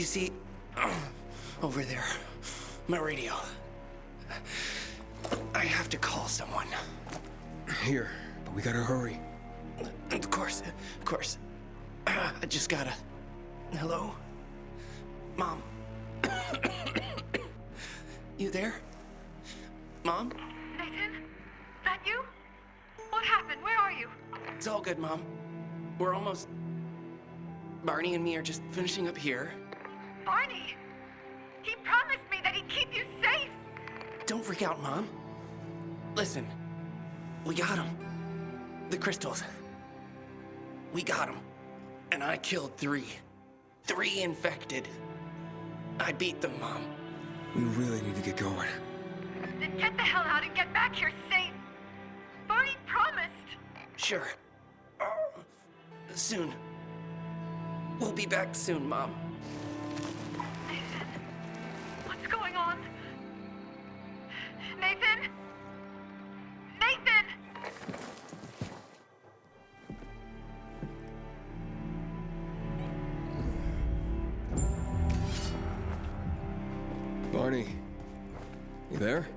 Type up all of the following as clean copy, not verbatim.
You see, over there, my radio. I have to call someone. Here, but we gotta hurry. Of course. I just gotta... Hello? Mom? You there? Mom? Nathan? That you? What happened? Where are you? It's all good, Mom. We're almost... Barney and me are just finishing up here. Barney! He promised me that he'd keep you safe! Don't freak out, Mom. Listen, we got him. The crystals. We got him. And I killed 3. 3 infected. I beat them, Mom. We really need to get going. Then get the hell out and get back here safe! Barney promised! Sure. Soon. We'll be back soon, Mom. Nathan? What's going on? Nathan? Nathan! Barney, you there?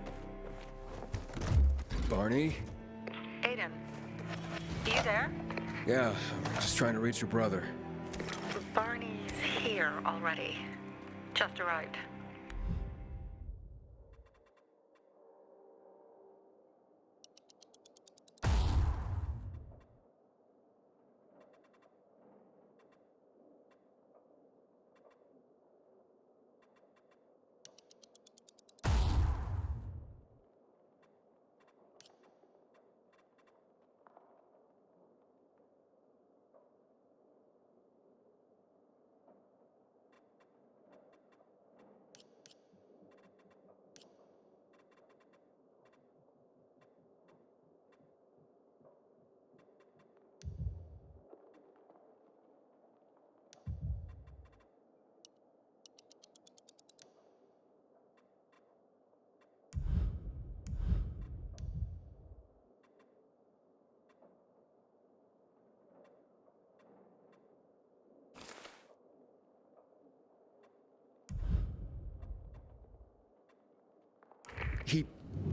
Barney? Aiden, you there? Yeah, I'm just trying to reach your brother. Barney's here already. Just arrived.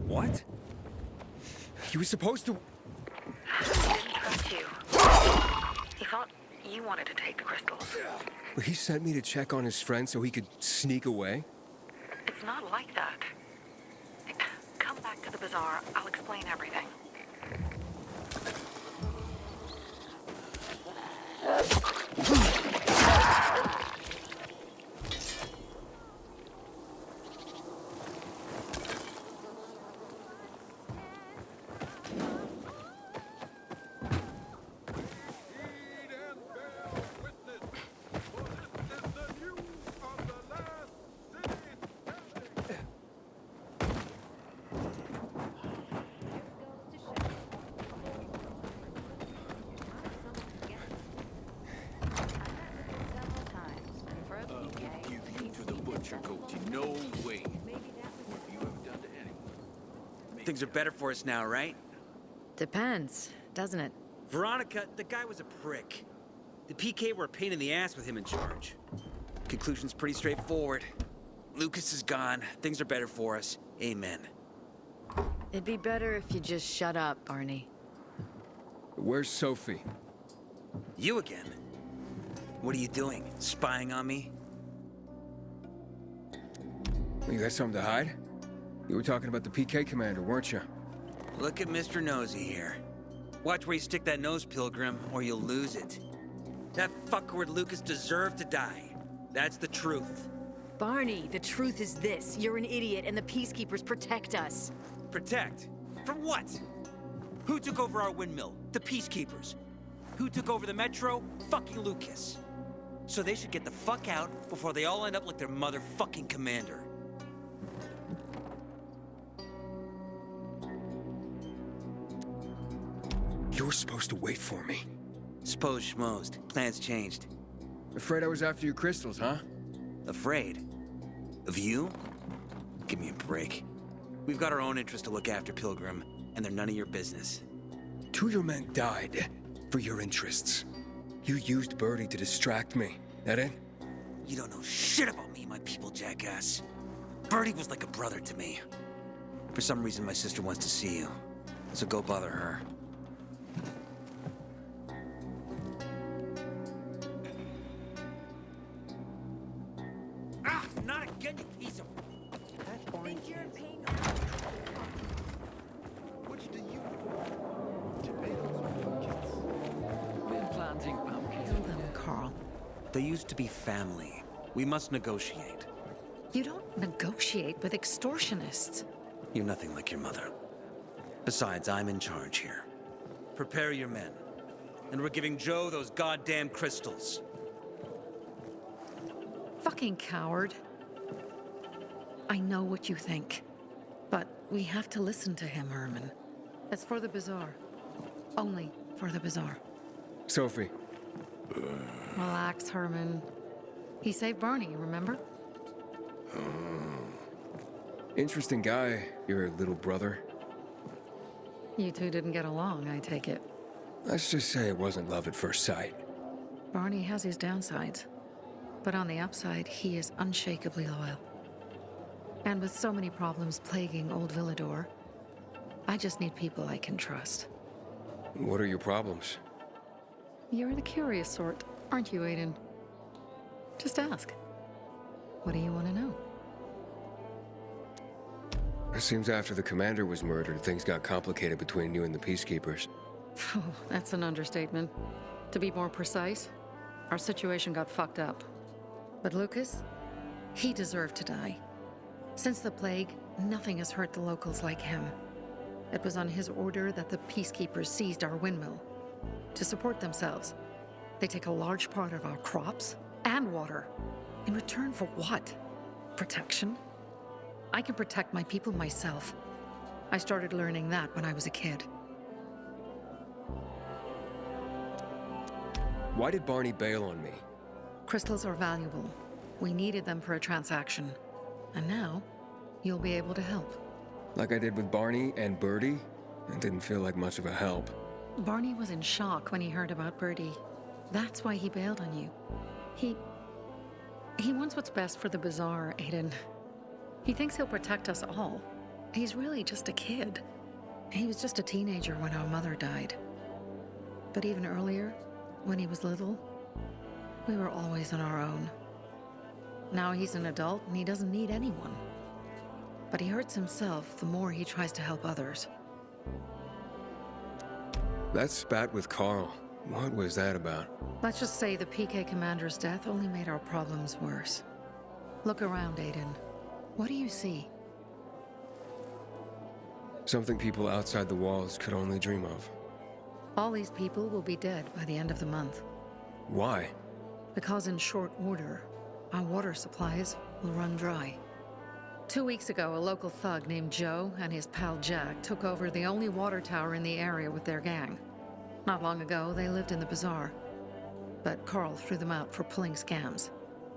What? He was supposed to... He didn't trust you. He thought you wanted to take the crystals. But he sent me to check on his friend so he could sneak away? It's not like that. Come back to the bazaar. I'll explain everything. No way. What have you ever done to anyone? Things are better for us now, right? Depends, doesn't it? Veronica, the guy was a prick. The PK were a pain in the ass with him in charge. Conclusion's pretty straightforward. Lucas is gone. Things are better for us. Amen. It'd be better if you just shut up, Barney. Where's Sophie? You again? What are you doing? Spying on me? You got something to hide? You were talking about the PK commander, weren't you? Look at Mr. Nosy here. Watch where you stick that nose, Pilgrim, or you'll lose it. That fuckward Lucas deserved to die. That's the truth. Barney, the truth is this. You're an idiot and the Peacekeepers protect us. Protect? From what? Who took over our windmill? The Peacekeepers. Who took over the Metro? Fucking Lucas. So they should get the fuck out before they all end up like their motherfucking commander. You were supposed to wait for me. Suppose schmozed. Plans changed. Afraid I was after your crystals, huh? Afraid? Of you? Give me a break. We've got our own interests to look after, Pilgrim, and they're none of your business. 2 of your men died for your interests. You used Birdie to distract me. That it? You don't know shit about me and my people, jackass. Birdie was like a brother to me. For some reason, my sister wants to see you. So go bother her. Ah, not again, you piece of... Which do you prefer? Tomatoes or pumpkins? Been planting pumpkins. Kill them, Carl. They used to be family. We must negotiate. You don't negotiate with extortionists. You're nothing like your mother. Besides, I'm in charge here. Prepare your men. And we're giving Joe those goddamn crystals. Fucking coward. I know what you think. But we have to listen to him, Herman. It's for the bazaar. Only for the bazaar. Sophie, Relax, Herman. He saved Barney, remember? interesting guy, your little brother. You two didn't get along, I take it. Let's just say it wasn't love at first sight. Barney has his downsides. But on the upside, he is unshakably loyal. And with so many problems plaguing Old Villador, I just need people I can trust. What are your problems? You're the curious sort, aren't you, Aiden? Just ask. What do you want to know? It seems after the commander was murdered, things got complicated between you and the Peacekeepers. Oh, that's an understatement. To be more precise, our situation got fucked up. But Lucas, he deserved to die. Since the plague, nothing has hurt the locals like him. It was on his order that the Peacekeepers seized our windmill. To support themselves, they take a large part of our crops and water. In return for what? Protection? I can protect my people myself. I started learning that when I was a kid. Why did Barney bail on me? Crystals are valuable. We needed them for a transaction. And now, you'll be able to help. Like I did with Barney and Birdie? It didn't feel like much of a help. Barney was in shock when he heard about Birdie. That's why he bailed on you. He wants what's best for the bazaar, Aiden. He thinks he'll protect us all. He's really just a kid. He was just a teenager when our mother died. But even earlier, when he was little, we were always on our own. Now he's an adult and he doesn't need anyone. But he hurts himself the more he tries to help others. That spat with Carl, what was that about? Let's just say the PK commander's death only made our problems worse. Look around, Aiden. What do you see? Something people outside the walls could only dream of. All these people will be dead by the end of the month. Why? Because in short order, our water supplies will run dry. 2 weeks ago, a local thug named Joe and his pal Jack took over the only water tower in the area with their gang. Not long ago, they lived in the bazaar. But Carl threw them out for pulling scams.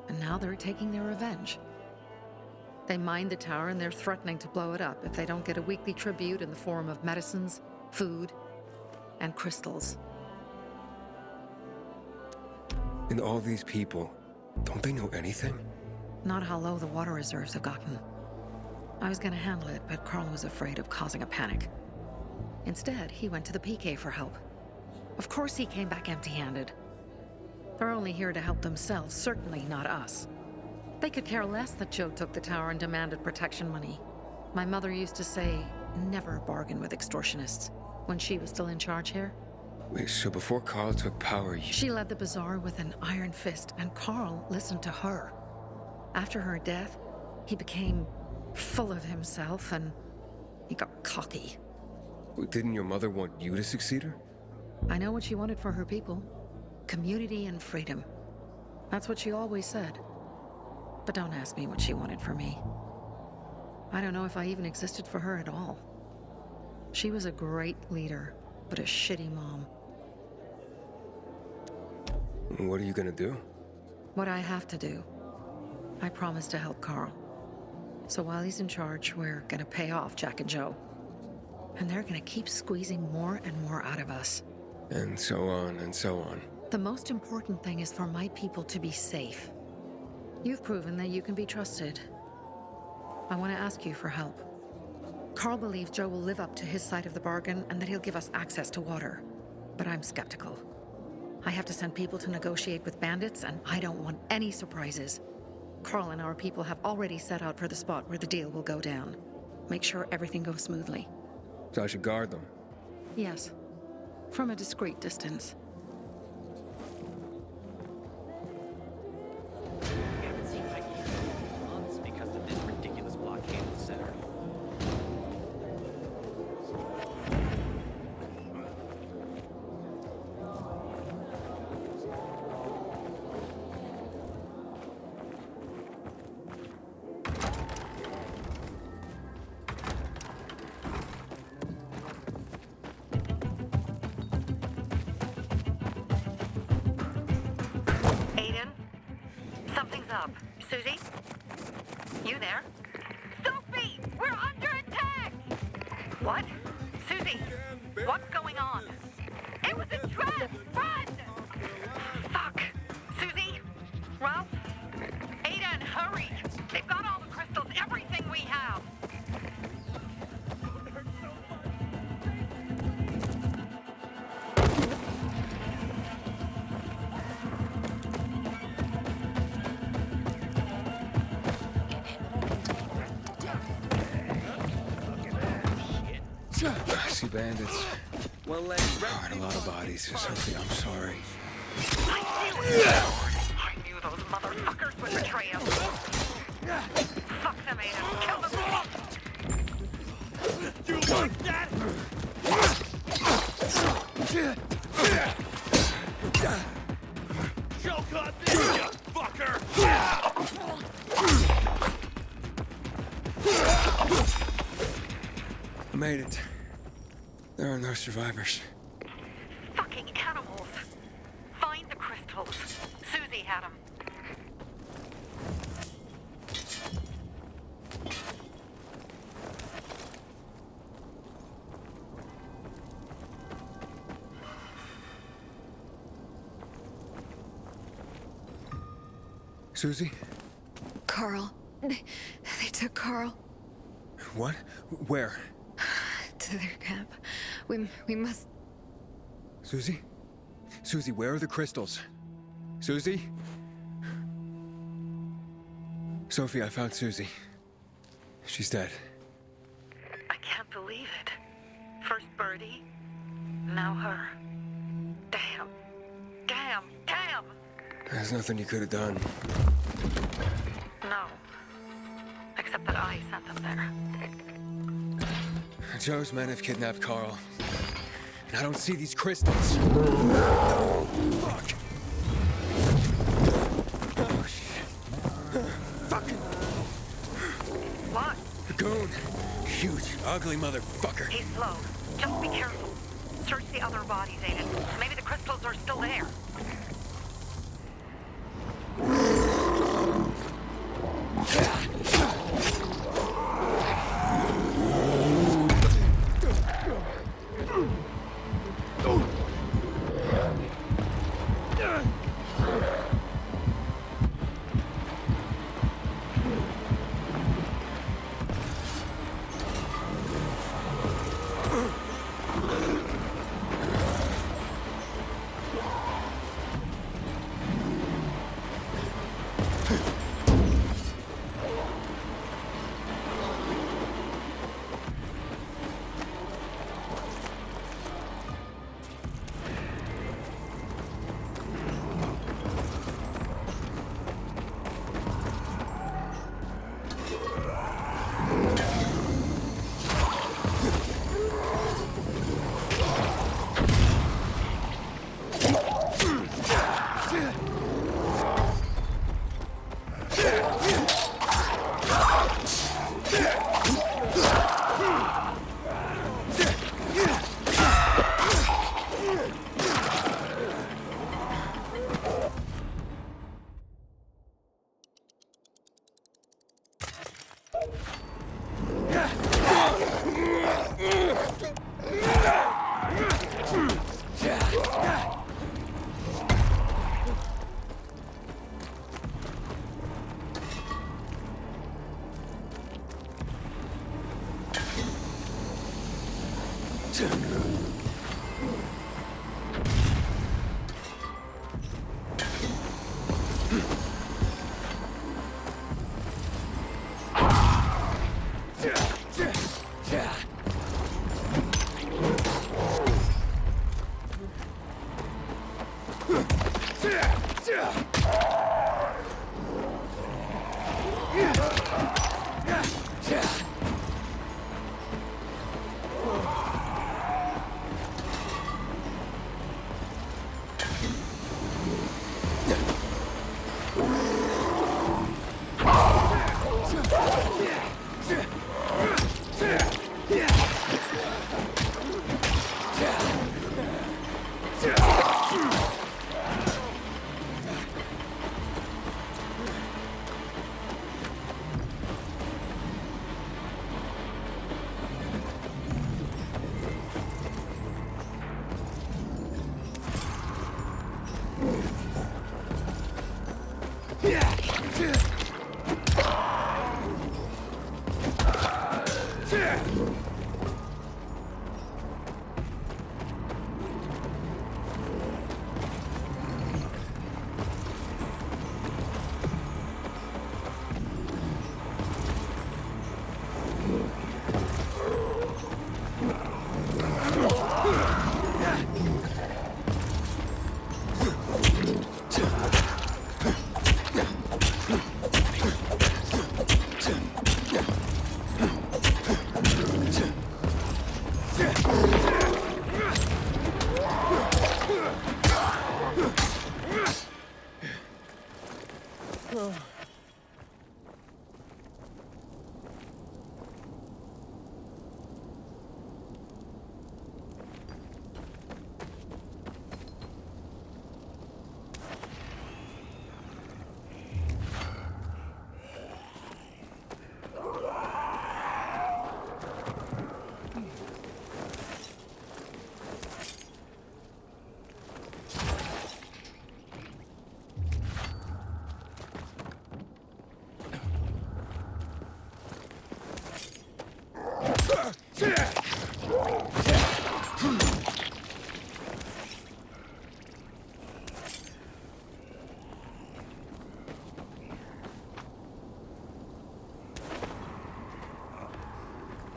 And now they're taking their revenge. They mined the tower and they're threatening to blow it up if they don't get a weekly tribute in the form of medicines, food, and crystals. And all these people, don't they know anything? Not how low the water reserves have gotten. I was gonna handle it, but Carl was afraid of causing a panic. Instead, he went to the PK for help. Of course he came back empty-handed. They're only here to help themselves, certainly not us. They could care less that Joe took the tower and demanded protection money. My mother used to say, never bargain with extortionists, when she was still in charge here. Wait, so before Carl took power, She led the bazaar with an iron fist, and Carl listened to her. After her death, he became full of himself, and he got cocky. Didn't your mother want you to succeed her? I know what she wanted for her people. Community and freedom. That's what she always said. But don't ask me what she wanted for me. I don't know if I even existed for her at all. She was a great leader, but a shitty mom. What are you gonna do? What I have to do. I promised to help Carl. So while he's in charge, we're gonna pay off Jack and Joe. And they're gonna keep squeezing more and more out of us. And so on and so on. The most important thing is for my people to be safe. You've proven that you can be trusted. I want to ask you for help. Carl believes Joe will live up to his side of the bargain and that he'll give us access to water. But I'm skeptical. I have to send people to negotiate with bandits, and I don't want any surprises. Carl and our people have already set out for the spot where the deal will go down. Make sure everything goes smoothly. So I should guard them. Yes. From a discreet distance. We haven't seen Peggy in months because of this ridiculous blockade of the center. Aiden? Something's up. Susie? You there? Sophie! We're under attack! What? Susie? What's going on? It was a trap! Run! Fuck! Susie? Ralph? Aiden, hurry! They've got all the crystals, everything we have! I see bandits. Well, let's God, a lot of bodies. Sophie, I'm sorry. I knew those motherfuckers would betray us. Fuck them, Aiden. Kill them all! You like that? Choke on this, you fucker! I made it. There are no survivors. Fucking animals. Find the crystals. Susie had them. Susie? Carl. They took Carl What? Where? to their camp. We must... Susie? Susie, where are the crystals? Susie? Sophie, I found Susie. She's dead. I can't believe it. First Birdie, now her. Damn. Damn. Damn! There's nothing you could have done. No. Except that I sent them there. Joe's men have kidnapped Carl. And I don't see these crystals. No! Fuck! Oh, shit. Fuck! What? The goon! Huge, ugly motherfucker. He's slow. Just be careful. Search the other bodies, Aiden. Maybe the crystals are still there.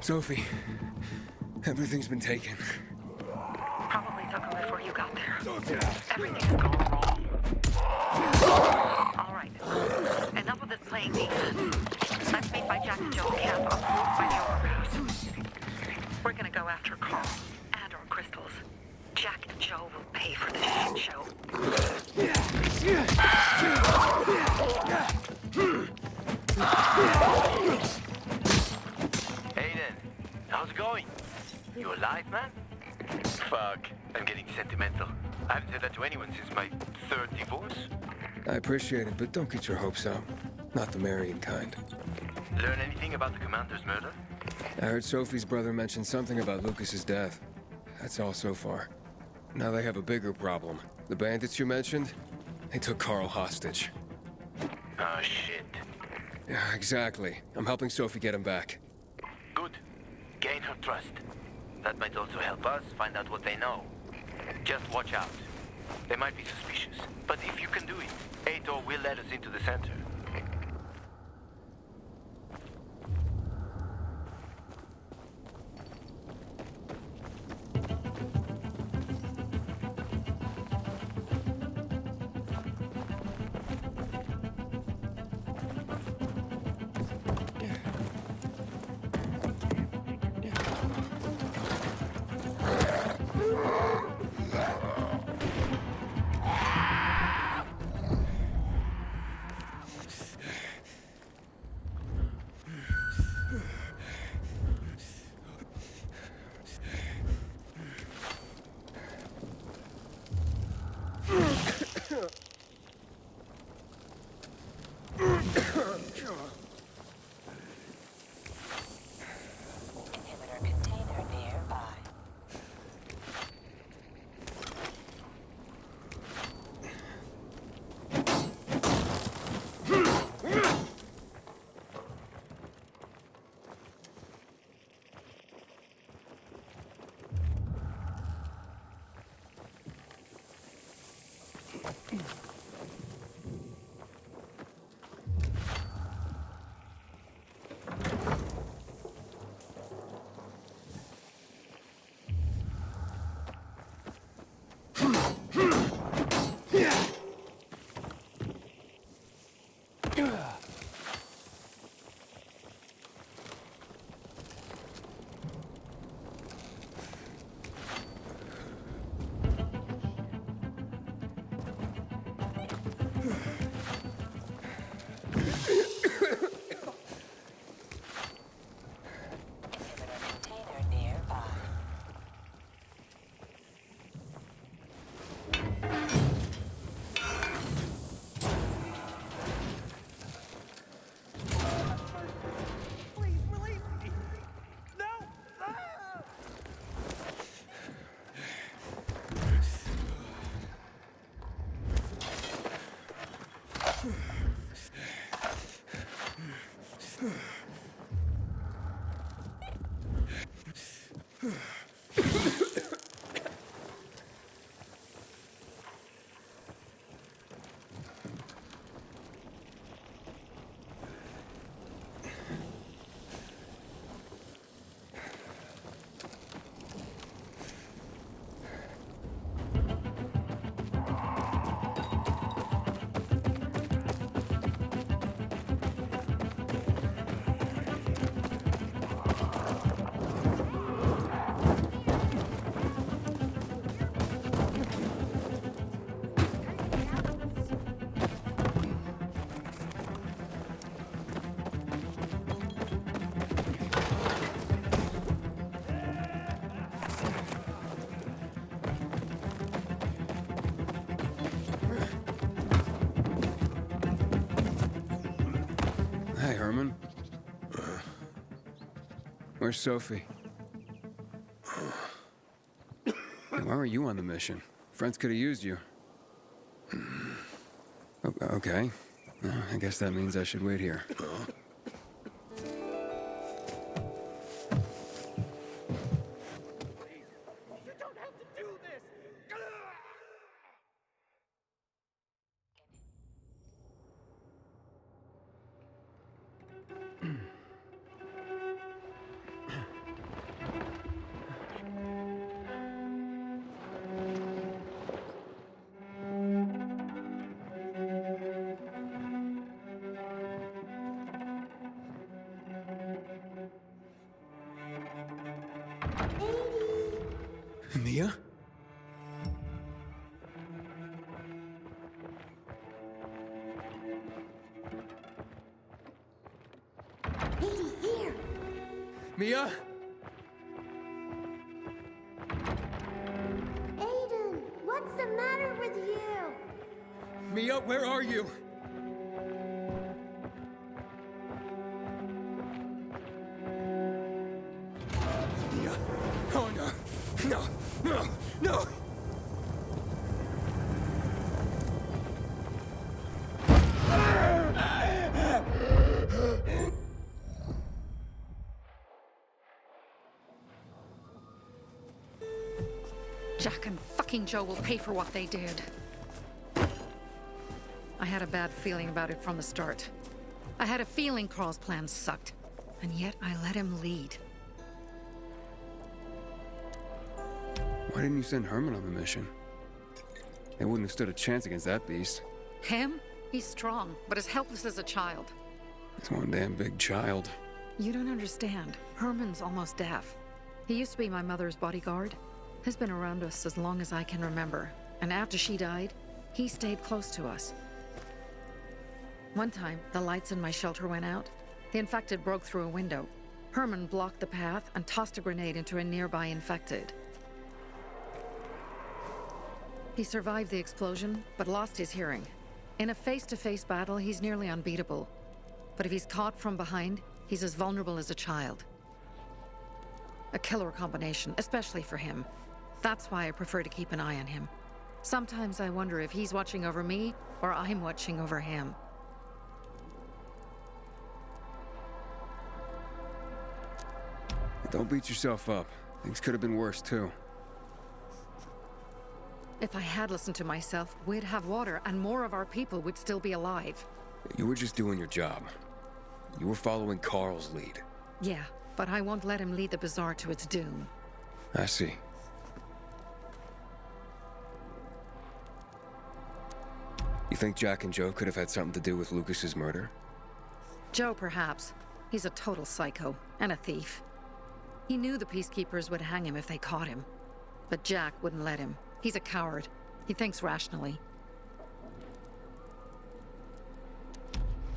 Sophie, everything's been taken. Probably took them before you got there. Everything's gone wrong. All right. Enough of this playing defense. Let's meet by Jack and Joe's camp, approved by the overpass. We're gonna go after Carl and our crystals. Jack and Joe will pay for this shit show. Aiden, how's it going? You alive, man? Fuck, I'm getting sentimental. I haven't said that to anyone since my third divorce. I appreciate it, but don't get your hopes up. Not the marrying kind. Learn anything about the commander's murder? I heard Sophie's brother mention something about Lucas's death. That's all so far. Now they have a bigger problem. The bandits you mentioned, they took Carl hostage. Oh, shit. Yeah, exactly. I'm helping Sophie get him back. Good. Gain her trust. That might also help us find out what they know. Just watch out. They might be suspicious. But if you can do it, Aitor will let us into the center. Hey, Herman. Where's Sophie? Why were you on the mission? Friends could have used you. Okay. I guess that means I should wait here. Mia? Here. Mia? Aiden, what's the matter with you? Mia, where are you? Mia. Oh no. No. No. No. Jack and fucking Joe will pay for what they did. I had a bad feeling about it from the start. I had a feeling Carl's plan sucked, and yet I let him lead. Why didn't you send Herman on the mission? They wouldn't have stood a chance against that beast. Him? He's strong, but as helpless as a child. He's one damn big child. You don't understand. Herman's almost deaf. He used to be my mother's bodyguard. He's been around us as long as I can remember. And after she died, he stayed close to us. One time, the lights in my shelter went out. The infected broke through a window. Herman blocked the path and tossed a grenade into a nearby infected. He survived the explosion, but lost his hearing. In a face-to-face battle, he's nearly unbeatable. But if he's caught from behind, he's as vulnerable as a child. A killer combination, especially for him. That's why I prefer to keep an eye on him. Sometimes I wonder if he's watching over me, or I'm watching over him. Don't beat yourself up. Things could have been worse, too. If I had listened to myself, we'd have water, and more of our people would still be alive. You were just doing your job. You were following Carl's lead. Yeah, but I won't let him lead the Bazaar to its doom. I see. You think Jack and Joe could have had something to do with Lucas's murder? Joe, perhaps. He's a total psycho, and a thief. He knew the Peacekeepers would hang him if they caught him. But Jack wouldn't let him. He's a coward. He thinks rationally.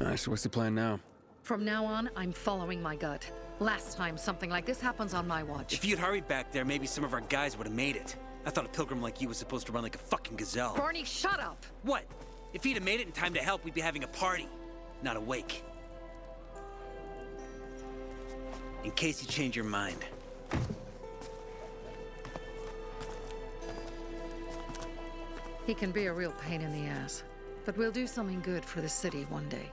Alright, so what's the plan now? From now on, I'm following my gut. Last time something like this happens on my watch. If you'd hurried back there, maybe some of our guys would have made it. I thought a pilgrim like you was supposed to run like a fucking gazelle. Barney, shut up! What? If he'd have made it in time to help, we'd be having a party, not a wake. In case you change your mind. He can be a real pain in the ass. But we'll do something good for the city one day.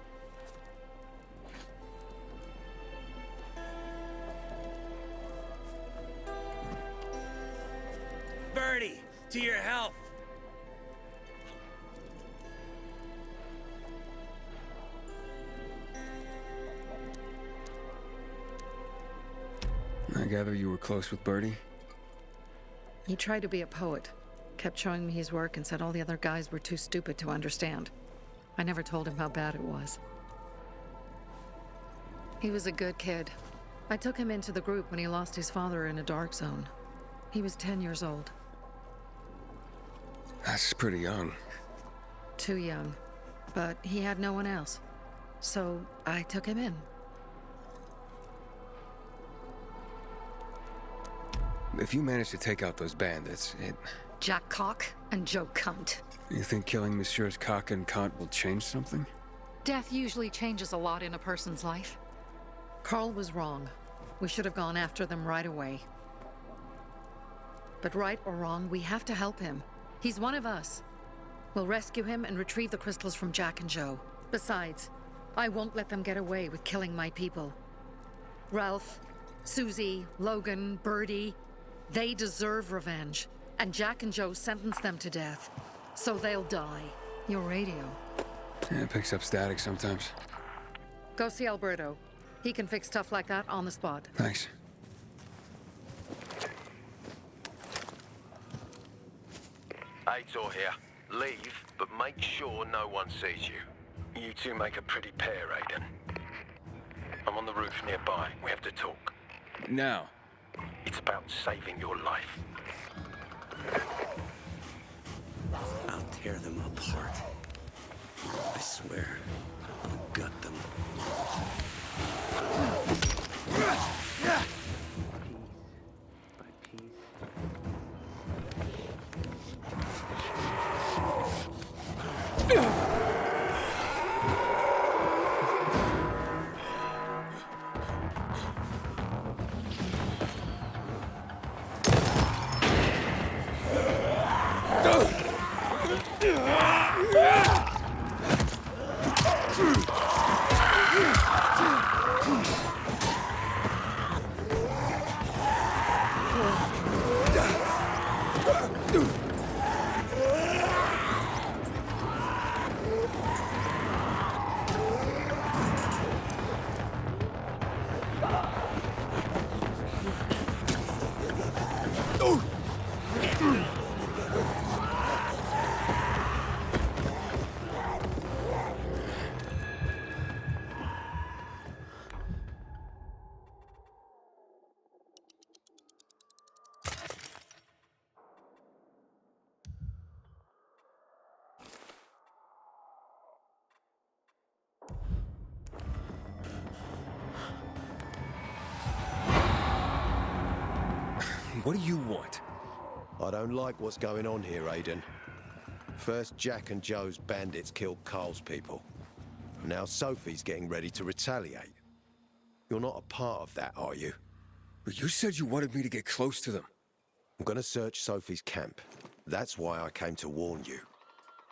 To your health. I gather you were close with Birdie? He tried to be a poet, kept showing me his work and said all the other guys were too stupid to understand. I never told him how bad it was. He was a good kid. I took him into the group when he lost his father in a dark zone. He was 10 years old. That's pretty young. Too young. But he had no one else. So I took him in. If you manage to take out those bandits, Jack Cock and Joe Cunt. You think killing Messieurs Cock and Kant will change something? Death usually changes a lot in a person's life. Carl was wrong. We should have gone after them right away. But right or wrong, we have to help him. He's one of us. We'll rescue him and retrieve the crystals from Jack and Joe. Besides, I won't let them get away with killing my people. Ralph, Susie, Logan, Birdie, they deserve revenge. And Jack and Joe sentenced them to death. So they'll die. Your radio. Yeah, it picks up static sometimes. Go see Alberto. He can fix stuff like that on the spot. Thanks. Aitor here. Leave, but make sure no one sees you. You two make a pretty pair, Aiden. I'm on the roof nearby. We have to talk. Now. It's about saving your life. I'll tear them apart. I swear, I'll gut them. What do you want? I don't like what's going on here, Aiden. First, Jack and Joe's bandits killed Carl's people. Now Sophie's getting ready to retaliate. You're not a part of that, are you? But you said you wanted me to get close to them. I'm gonna search Sophie's camp. That's why I came to warn you.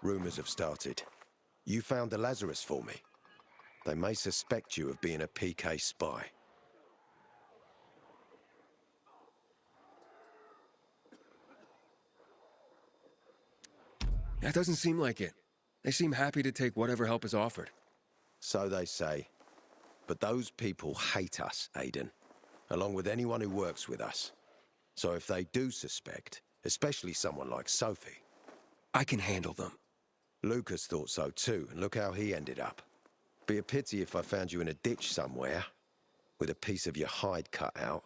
Rumors have started. You found the Lazarus for me. They may suspect you of being a PK spy. That doesn't seem like it. They seem happy to take whatever help is offered. So they say. But those people hate us, Aiden. Along with anyone who works with us. So if they do suspect, especially someone like Sophie... I can handle them. Lucas thought so too, and look how he ended up. Be a pity if I found you in a ditch somewhere, with a piece of your hide cut out.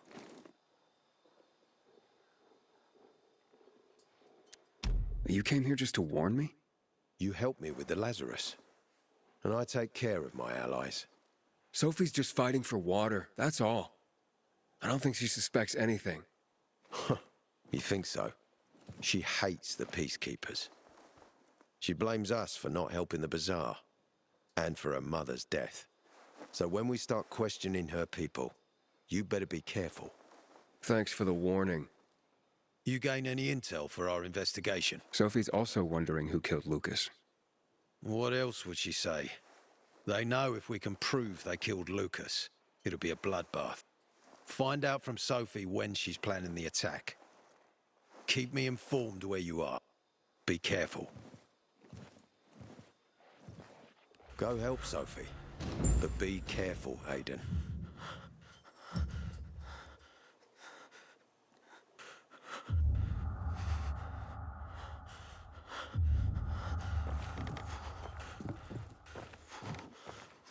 You came here just to warn me? You helped me with the Lazarus. And I take care of my allies. Sophie's just fighting for water, that's all. I don't think she suspects anything. You think so? She hates the Peacekeepers. She blames us for not helping the Bazaar, and for her mother's death. So when we start questioning her people, you better be careful. Thanks for the warning. You gain any intel for our investigation? Sophie's also wondering who killed Lucas. What else would she say? They know if we can prove they killed Lucas, it'll be a bloodbath. Find out from Sophie when she's planning the attack. Keep me informed where you are. Be careful. Go help Sophie. But be careful, Aiden.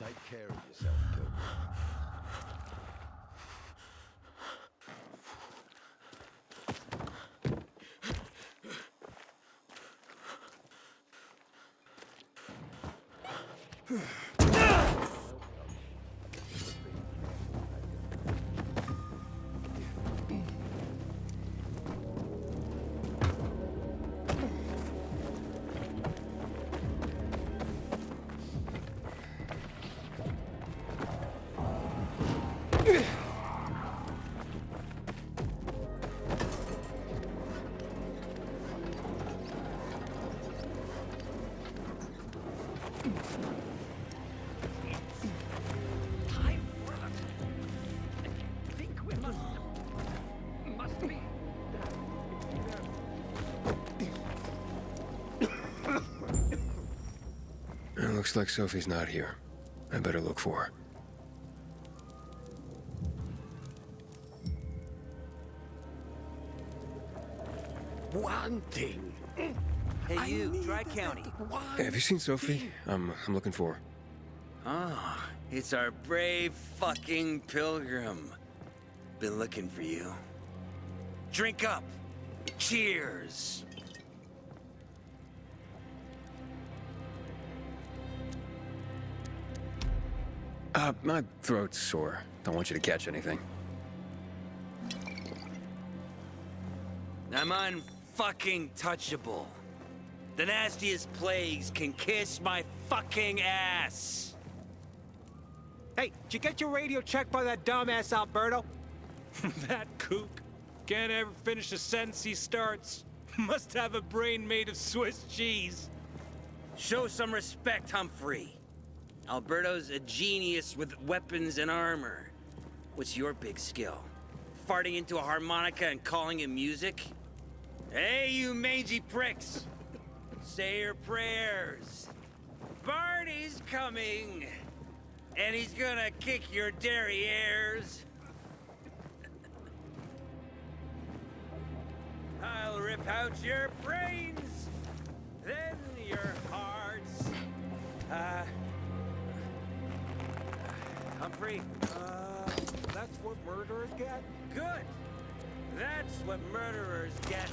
Take care of yourself, Pilgrim. Time for them. I think we must be. It looks like Sophie's not here. I better look for her. One thing. Hey, you, Tri-County. Hey, have you seen Sophie? I'm looking for her. Ah, it's our brave fucking Pilgrim. Been looking for you. Drink up. Cheers. My throat's sore. Don't want you to catch anything. I'm unfucking touchable. The nastiest plagues can kiss my fucking ass. Hey, did you get your radio checked by that dumbass Alberto? That kook can't ever finish a sentence he starts. Must have a brain made of Swiss cheese. Show some respect, Humphrey. Alberto's a genius with weapons and armor. What's your big skill? Farting into a harmonica and calling it music? Hey, you mangy pricks! Say your prayers. Barney's coming! And he's gonna kick your derrieres. I'll rip out your brains, then your hearts. Humphrey. That's what murderers get? Good. That's what murderers get.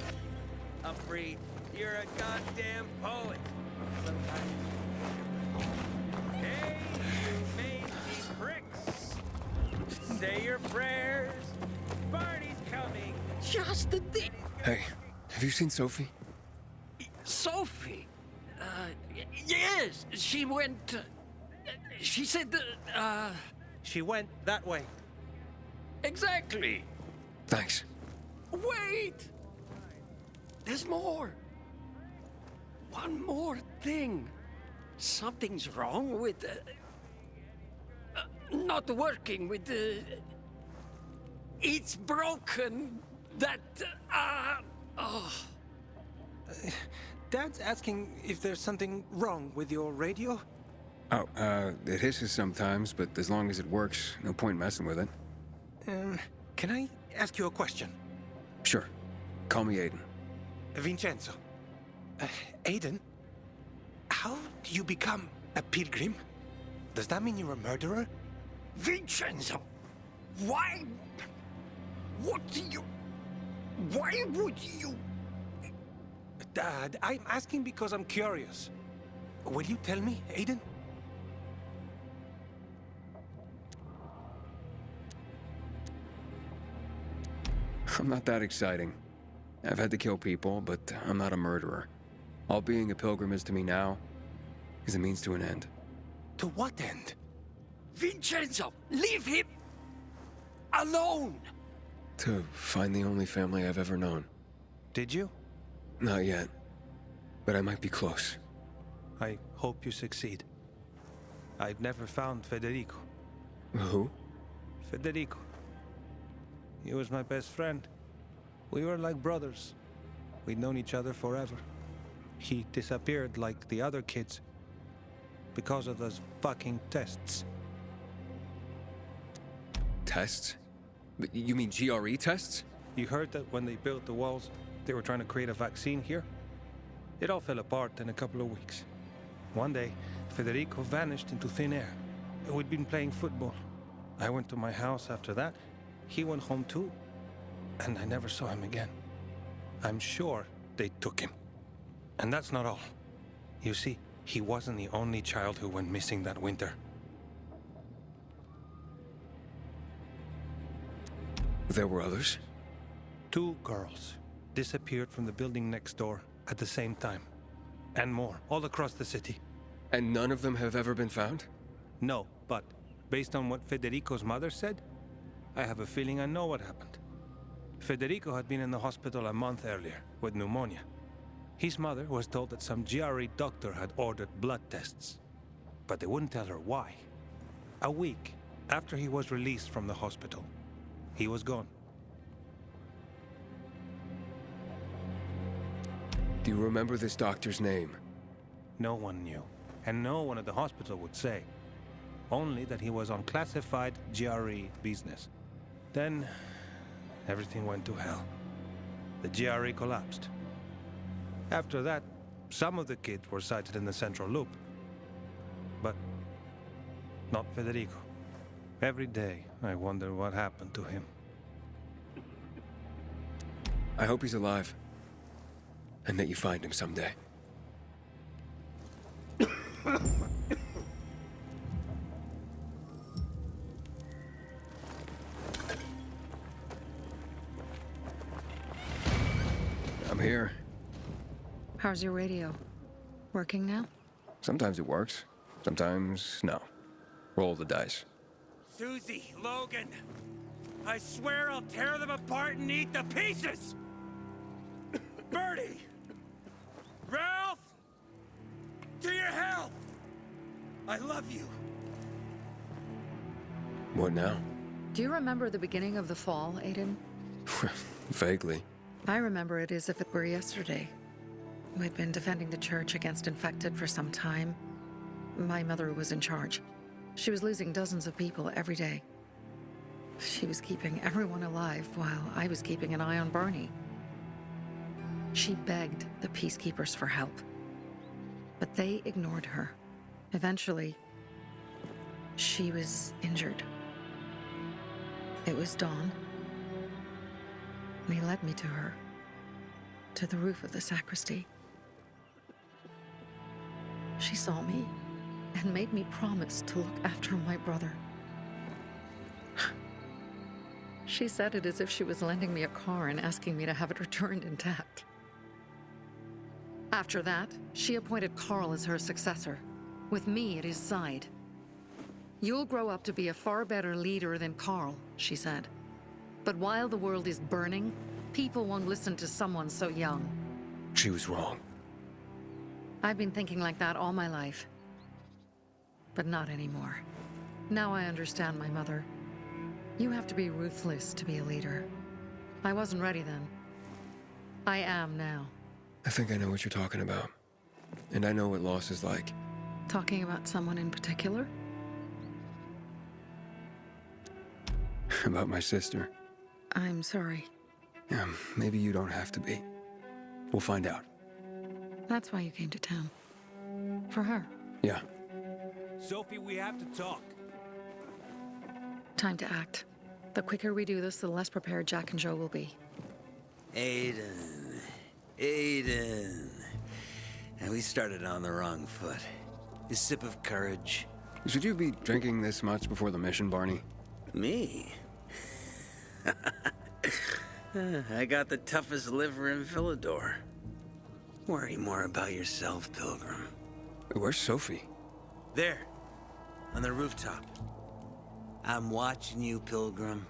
Humphrey, you're a goddamn poet. Sometimes. Hey, you mangy pricks. Say your prayers. Barney's coming. Just the thing. Hey, have you seen Sophie? Sophie. Yes, she went. She said that. She went that way. Exactly. Thanks. Wait! There's more. One more thing. Something's wrong with not working with the. It's broken. That. Oh. Dad's asking if there's something wrong with your radio? Oh, it hisses sometimes, but as long as it works, no point messing with it. Can I ask you a question? Sure. Call me Aiden. Vincenzo. Aiden? How do you become a pilgrim? Does that mean you're a murderer? Vincenzo! Why? What do you. Why would you. Dad, I'm asking because I'm curious. Will you tell me, Aiden? I'm not that exciting. I've had to kill people, but I'm not a murderer. All being a pilgrim is to me now is a means to an end. To what end? Vincenzo, leave him alone! To find the only family I've ever known. Did you? Not yet. But I might be close. I hope you succeed. I've never found Federico. Who? Federico. He was my best friend. We were like brothers. We'd known each other forever. He disappeared like the other kids because of those fucking tests. Tests? You mean GRE tests? You heard that when they built the walls, they were trying to create a vaccine here? It all fell apart in a couple of weeks. One day, Federico vanished into thin air. We'd been playing football. I went to my house after that. He went home too. And I never saw him again. I'm sure they took him. And that's not all. You see, he wasn't the only child who went missing that winter. There were others? 2 girls disappeared from the building next door at the same time. And more, all across the city. And none of them have ever been found? No, but based on what Federico's mother said, I have a feeling I know what happened. Federico had been in the hospital a month earlier with pneumonia. His mother was told that some GRE doctor had ordered blood tests, but they wouldn't tell her why. A week after he was released from the hospital, he was gone. Do you remember this doctor's name? No one knew, and no one at the hospital would say. Only that he was on classified GRE business. Then, everything went to hell. The GRE collapsed. After that, some of the kids were sighted in the central loop. But not Federico. Every day, I wonder what happened to him. I hope he's alive. And that you find him someday. I'm here. How's your radio? Working now? Sometimes it works. Sometimes, no. Roll the dice. Susie, Logan, I swear I'll tear them apart and eat the pieces! Bertie! Ralph! To your health! I love you. What now? Do you remember the beginning of the fall, Aiden? Vaguely. I remember it as if it were yesterday. We'd been defending the church against infected for some time. My mother was in charge. She was losing dozens of people every day. She was keeping everyone alive while I was keeping an eye on Barney. She begged the peacekeepers for help, but they ignored her. Eventually, she was injured. It was dawn. They led me to her, to the roof of the sacristy. She saw me and made me promise to look after my brother. She said it as if she was lending me a car and asking me to have it returned intact. After that, she appointed Carl as her successor, with me at his side. You'll grow up to be a far better leader than Carl, she said. But while the world is burning, people won't listen to someone so young. She was wrong. I've been thinking like that all my life. But not anymore. Now I understand my mother. You have to be ruthless to be a leader. I wasn't ready then. I am now. I think I know what you're talking about. And I know what loss is like. Talking about someone in particular? About my sister. I'm sorry. Yeah, maybe you don't have to be. We'll find out. That's why you came to town. For her. Yeah. Sophie, we have to talk. Time to act. The quicker we do this, the less prepared Jack and Joe will be. Aiden. Aiden. And we started on the wrong foot. A sip of courage. Should you be drinking this much before the mission, Barney? Me? I got the toughest liver in Villador. Worry more about yourself, Pilgrim. Where's Sophie? There. On the rooftop. I'm watching you, Pilgrim.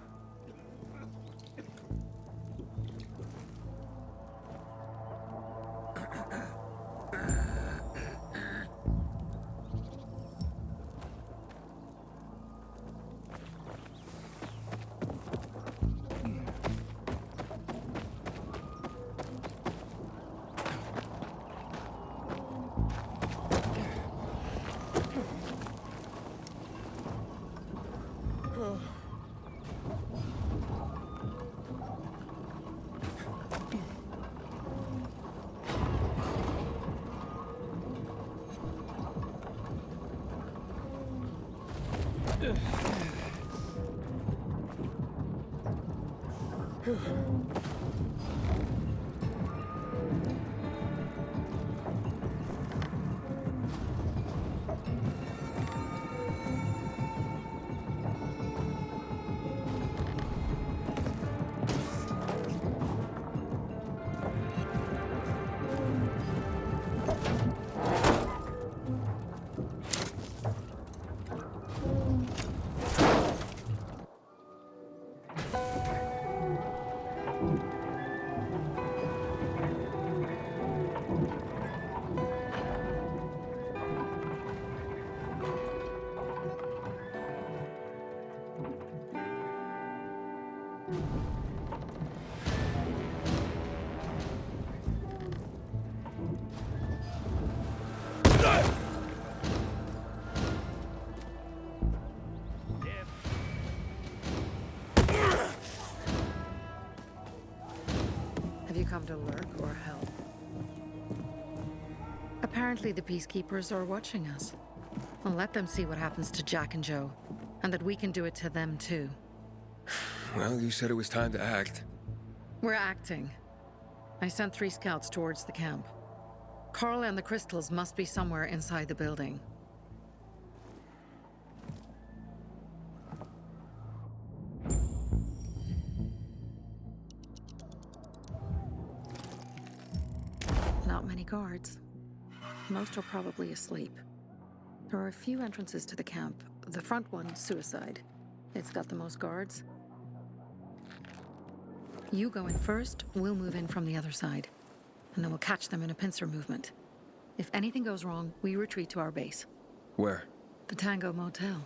Have you come to lurk or help? Apparently the Peacekeepers are watching us. Well, let them see what happens to Jack and Joe, and that we can do it to them too. Well, you said it was time to act. We're acting. I sent 3 scouts towards the camp. Carl and the crystals must be somewhere inside the building. Not many guards. Most are probably asleep. There are a few entrances to the camp. The front one, suicide. It's got the most guards. You go in first, we'll move in from the other side. And then we'll catch them in a pincer movement. If anything goes wrong, we retreat to our base. Where? The Tango Motel.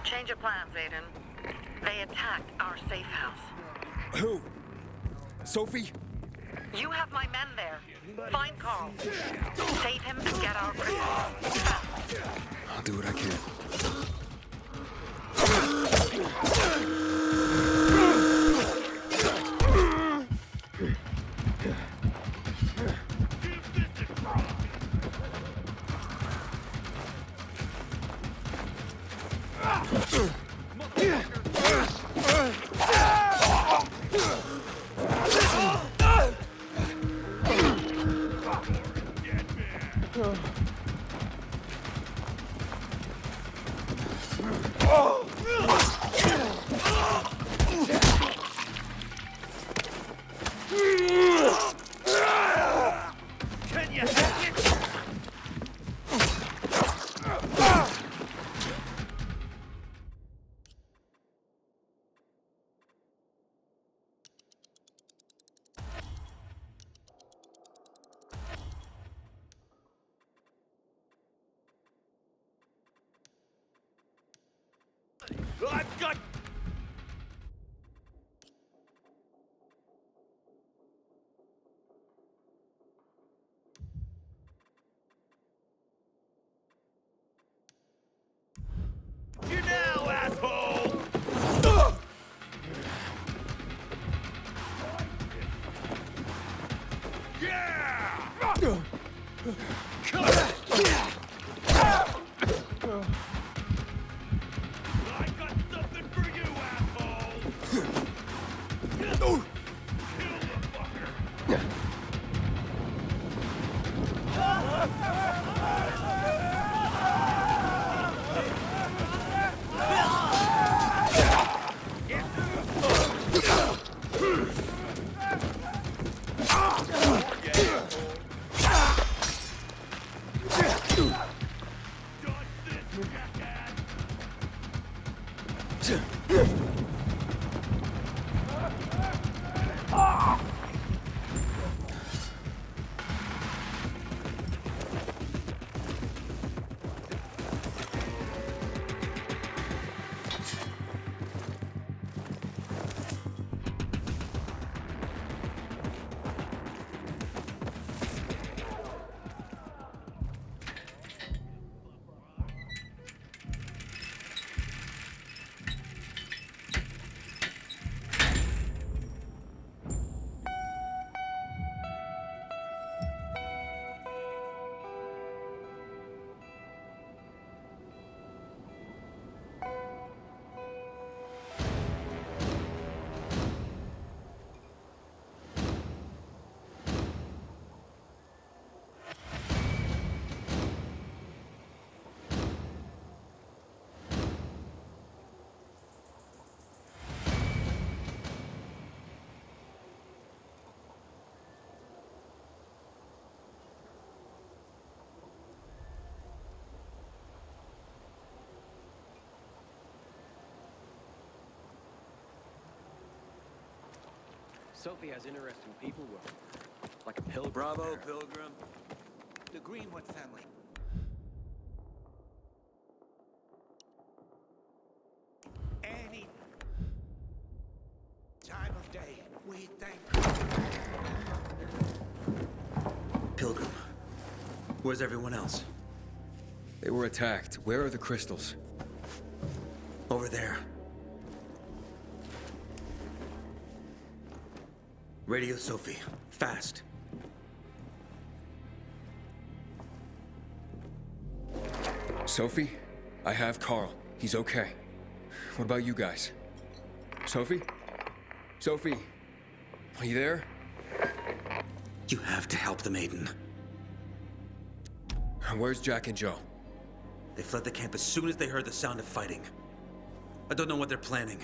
Change of plans, Aiden. They attacked our safe house. Who? Sophie? You have my men there. Find Carl. Save him and get our crystals. Fast. I'll do what I can. I've got... You now, asshole! Yeah! Cut! I got something for you, asshole! Kill the fucker! Sophie has interesting people with her. Like a pilgrim. Bravo, there. Pilgrim. The Greenwood family. Any time of day, we thank Pilgrim. Where's everyone else? They were attacked. Where are the crystals? Over there. Radio Sophie. Fast. Sophie? I have Carl. He's okay. What about you guys? Sophie? Sophie? Are you there? You have to help the maiden. Where's Jack and Joe? They fled the camp as soon as they heard the sound of fighting. I don't know what they're planning.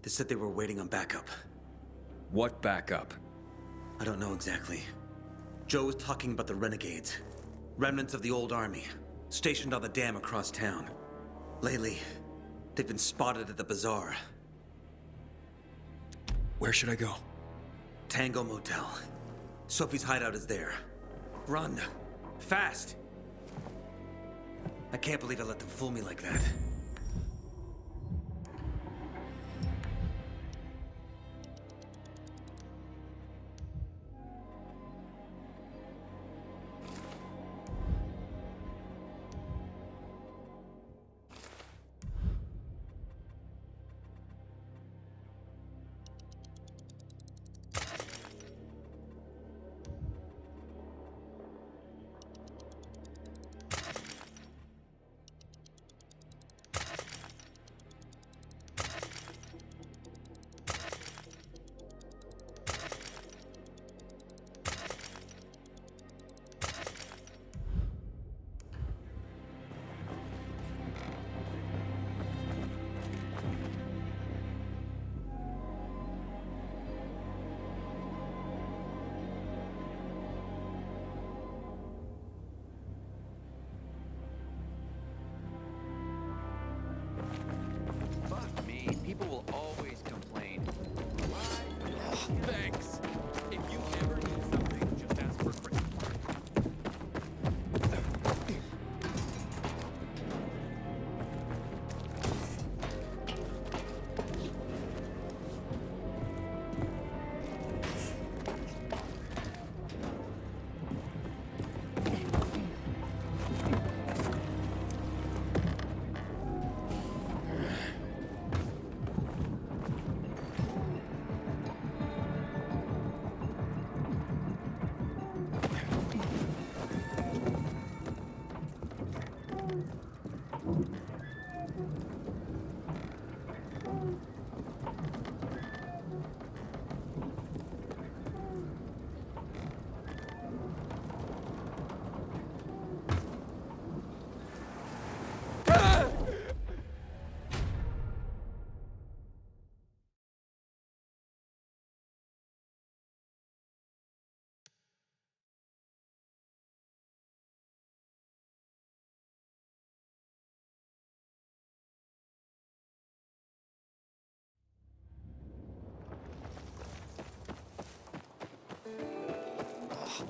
They said they were waiting on backup. What backup? I don't know exactly. Joe was talking about the renegades. Remnants of the old army, stationed on the dam across town. Lately, they've been spotted at the bazaar. Where should I go? Tango Motel. Sophie's hideout is there. Run. Fast. I can't believe I let them fool me like that. Fuck me. People will always complain. Thanks. If you ever need something, just ask for Chris.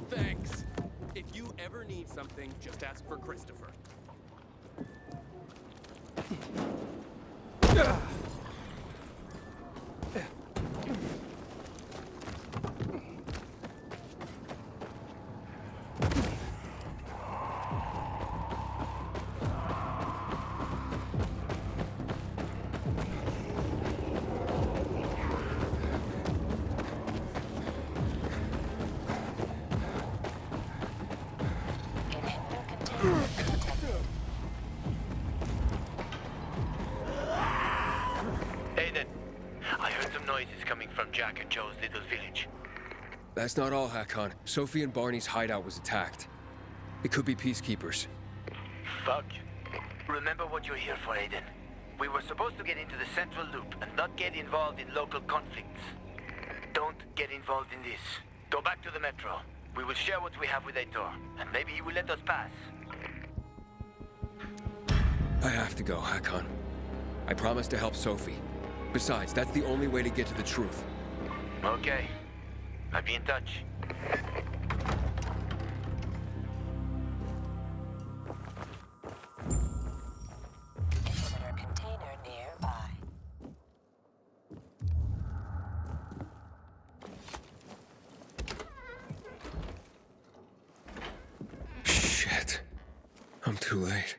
Thanks. If you ever need something, just ask for Christopher. Aiden, I heard some noises coming from Jack and Joe's little village. That's not all, Hakon. Sophie and Barney's hideout was attacked. It could be peacekeepers. Fuck. Remember what you're here for, Aiden. We were supposed to get into the central loop and not get involved in local conflicts. Don't get involved in this. Go back to the metro. We will share what we have with Aitor, and maybe he will let us pass. I have to go, Hakon. I promised to help Sophie. Besides, that's the only way to get to the truth. Okay. I'll be in touch. Inhibitor container nearby. Shit. I'm too late.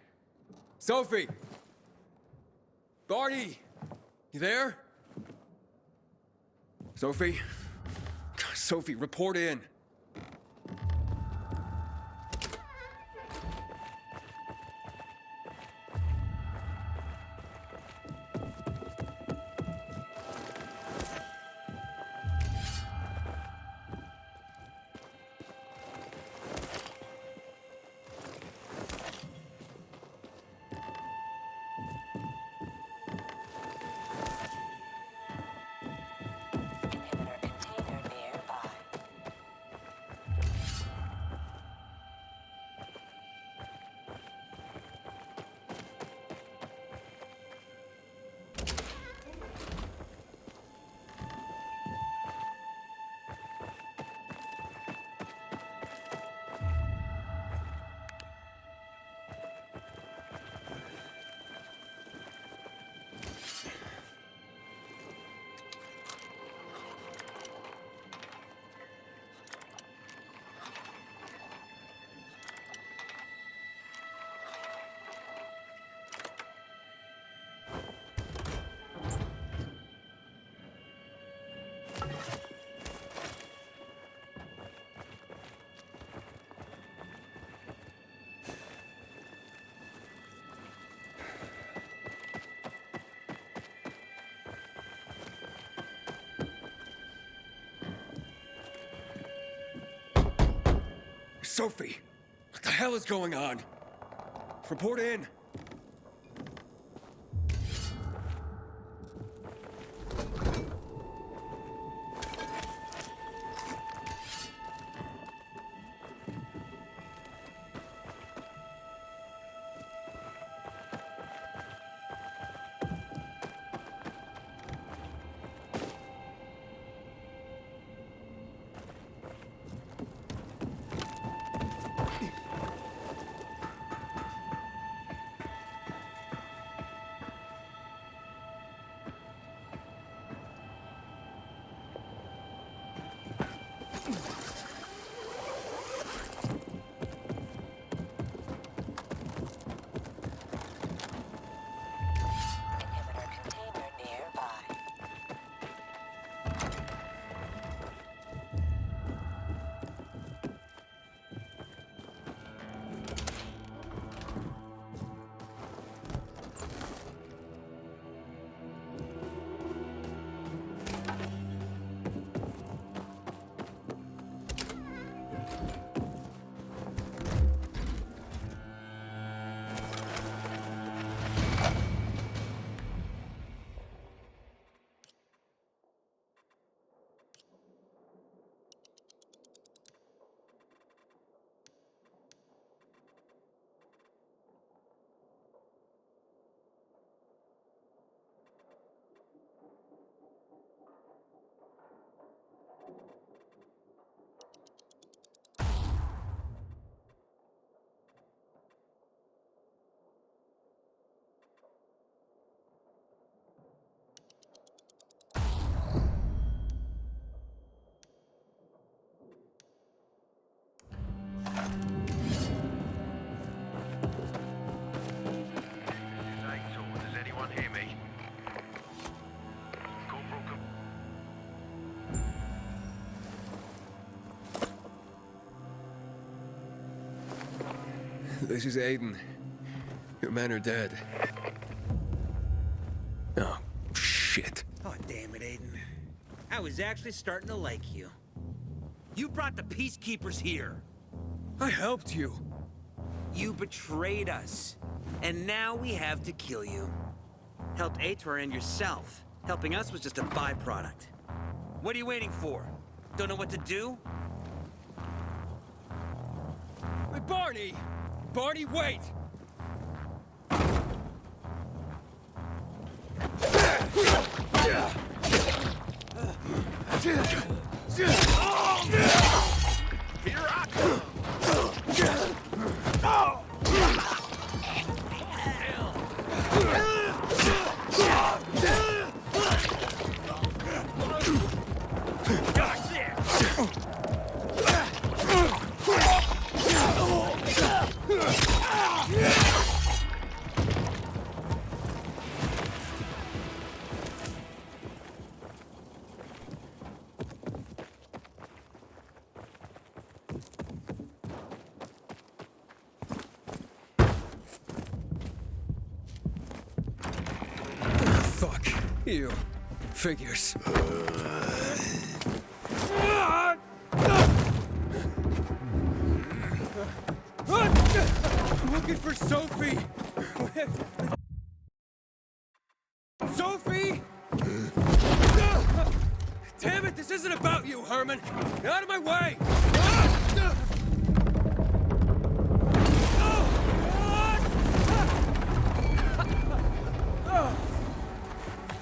Sophie! Barney! You there? Sophie? Sophie, report in. Sophie! What the hell is going on? Report in! Does anyone hear me? This is Aiden. Your men are dead. Oh, shit. Oh, damn it, Aiden. I was actually starting to like you. You brought the Peacekeepers here. I helped you. You betrayed us. And now we have to kill you. Helped Ator and yourself. Helping us was just a byproduct. What are you waiting for? Don't know what to do? Hey, Barney! Barney, wait! You. Figures. I'm looking for Sophie! Sophie! Damn it, this isn't about you, Herman! Get out of my way!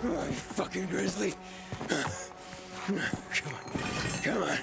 Oh, you fucking grizzly! Come on, come on.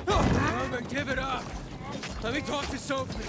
Herman, give it up! Let me talk to Sophie!